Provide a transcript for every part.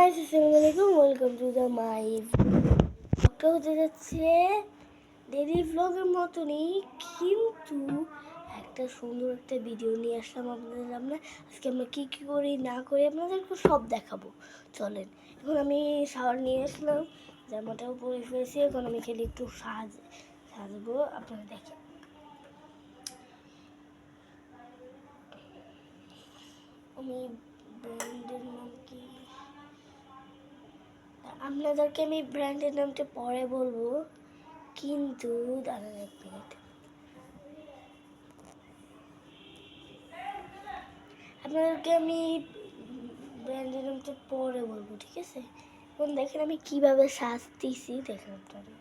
Guys, আসসালামু আলাইকুম, welcome to the my ব্লগটা হতে যাচ্ছে ডেইলি ব্লগের মতনই, কিন্তু একটা সুন্দর একটা ভিডিও নিয়ে আসলাম আপনাদের সামনে। আজকে আমরা কী কী করি না করি আপনাদেরকে সব দেখাবো। চলেন, এখন আমি শাওয়ার নিয়ে আসলাম, জামাটাও পরে ফেলেছি, এখন আমি খেলি একটু সাজবো। আপনারা দেখেন, আমি ব্র্যান্ডের নাম কি, আপনাদেরকে আমি ব্র্যান্ডের নামটা পরে বলবো, কিন্তু দাঁড়ান এক মিনিট, আপনাদেরকে আমি ব্র্যান্ডের নামটা পরে বলবো, ঠিক আছে? এখন দেখেন আমি কিভাবে সাজতেছি, দেখেন আপনারা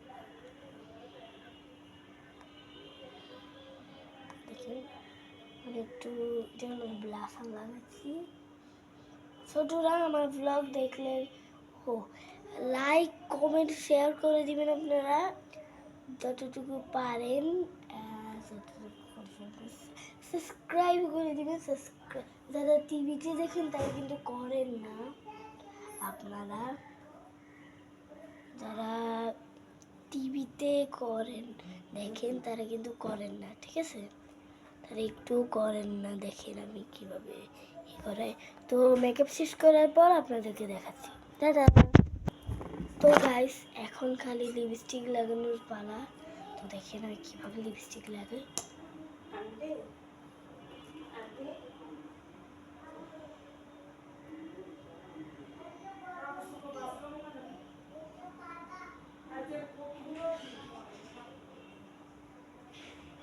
দেখেন। আমি একটু যেন ব্লাশার লাগাচ্ছি। ছোটরা আমার ব্লগ দেখলে লাইক কমেন্ট শেয়ার করে দিবেন আপনারা যতটুকু পারেন, সাবস্ক্রাইব করে দিবেন। যারা টিভিতে দেখেন তারা কিন্তু করেন না, আপনারা যারা টিভিতে করেন দেখেন তারা কিন্তু করেন না, ঠিক আছে? তারা একটু করেন না, দেখেন আমি কিভাবে করে। তো মেকআপ শেষ করার পর আপনাদেরকে দেখাচ্ছি, দাদা। তো গাইস, এখন খালি লিপস্টিক লাগানোর পালা। তো দেখেন আমি কিভাবে লিপস্টিক লাগাই।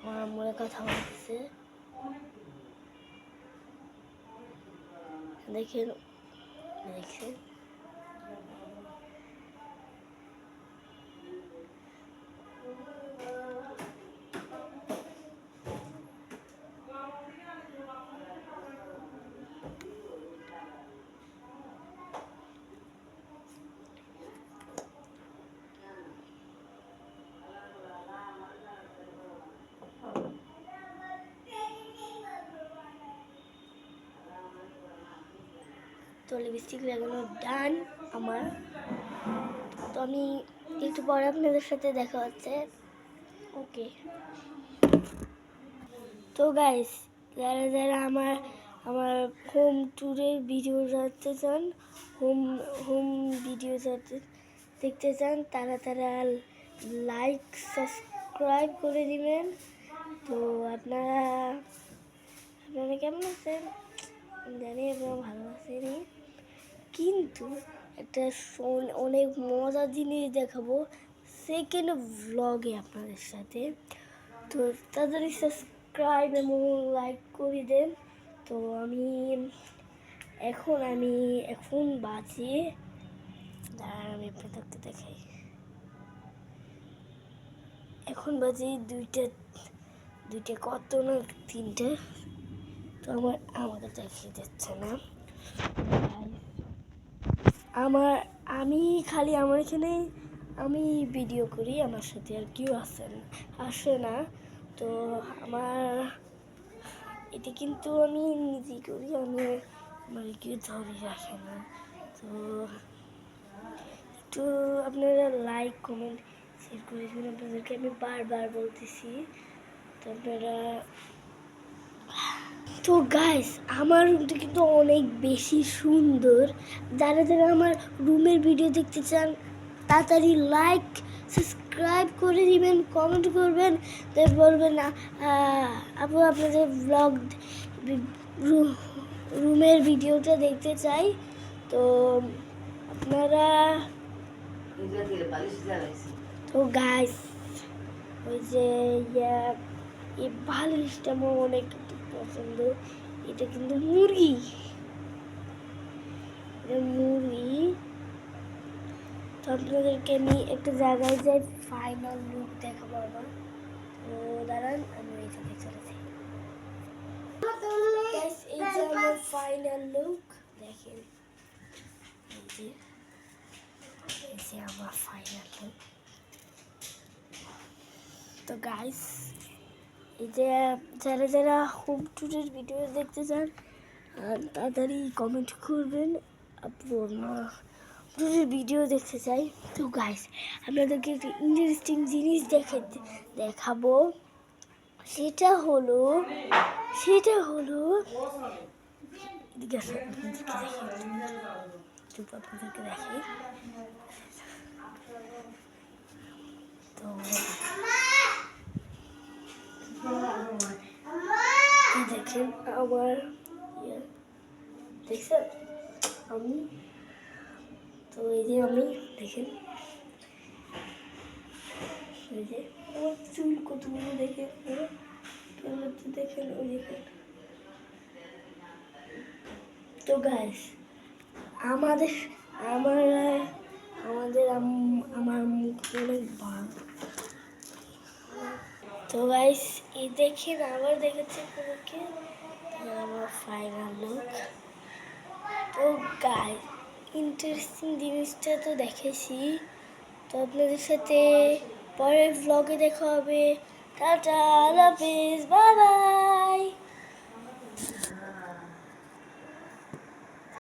আমার আম্মুর কথা বলতেছে, দেখেন দেখছেন। তো লিপস্টিক লাগানো ডান আমার। তো আমি একটু পরে আপনাদের সাথে দেখা হচ্ছে, ওকে। তো গাইস, যারা যারা আমার আমার হোম ট্যুরের ভিডিও দেখতে চান, হোম হোম ভিডিও দেখতে চান, তারা তারা লাইক সাবস্ক্রাইব করে দিবেন। তো আপনারা আপনারা কেমন আছেন জানি, আপনারা ভালো আছেনই, কিন্তু একটা অনেক মজার জিনিস দেখাবো সেকেন্ড ভ্লগে আপনাদের সাথে। তো তাড়াতাড়ি সাবস্ক্রাইব এবং লাইক করে দেন। তো আমি এখন বাজে, দাঁড়ান আমি আপনাদেরকে দেখাই, এখন বাজে দুইটা কত না তিনটে। তো আমাকে দেখিয়ে যাচ্ছে না আমি খালি আমার এখানে আমি ভিডিও করি, আমার সাথে আর কেউ আসে না। তো এটা কিন্তু আমি নিজেই করি, আমার কেউ ধরে রাখে না। তো একটু আপনারা লাইক কমেন্ট শেয়ার করে দেবেন, আপনাদেরকে আমি বারবার বলতেছি। তো আপনারা, তো গাইস, আমার রুমটা কিন্তু অনেক বেশি সুন্দর। যারা যারা আমার রুমের ভিডিও দেখতে চান তাড়াতাড়ি লাইক সাবস্ক্রাইব করে দিবেন, কমেন্ট করবেন, তাই বলবেন আপু আপনাদের ব্লগ রুমের ভিডিওটা দেখতে চাই। তো আপনারা, তো গাইস, ওই যে এই বালিশটা আমার অনেক পছন্দ। এটা কিন্তু মুরগি, তো আপনাদেরকে আমি একটা জায়গায় যাই, ফাইনাল লুক দেখাবো আমার। তো দাঁড়ান, আমি এই জায়গায় চলেছি। এই যে আমার ফাইনাল লুক, দেখেন এই যে আমার ফাইনাল লুক। তো গাইস, এই যে যারা যারা হোম ট্যুরের ভিডিও দেখতে চান তাড়াতাড়ি কমেন্ট করবেন, আপু ট্যুরের ভিডিও দেখতে চাই। তো গাইস আপনাদেরকে একটি ইন্টারেস্টিং জিনিস দেখাবো। সেটা হলো এদিকে আসো, আপনাদেরকে দেখি। তো এই দেখেন আমার দেখছেন আমি, তো এই যে আমি দেখেন, এই যে আমার চুল কতগুলো দেখেন, দেখেন ওই দেখেন। তো গাইস আমাদের আমার আমাদের আমার মুখ অনেক ভালো। তো গাইস এই দেখেন আবার দেখেছে পুরোকে আমার ফাইনাল লুক। তো গাইস ইন্টারেস্টিং জিনিসটা তো দেখেছি। তো আপনাদের সাথে পরের ভ্লগে দেখা হবে। টাটা, আল্লাহ হাফেজ, বাই বাই।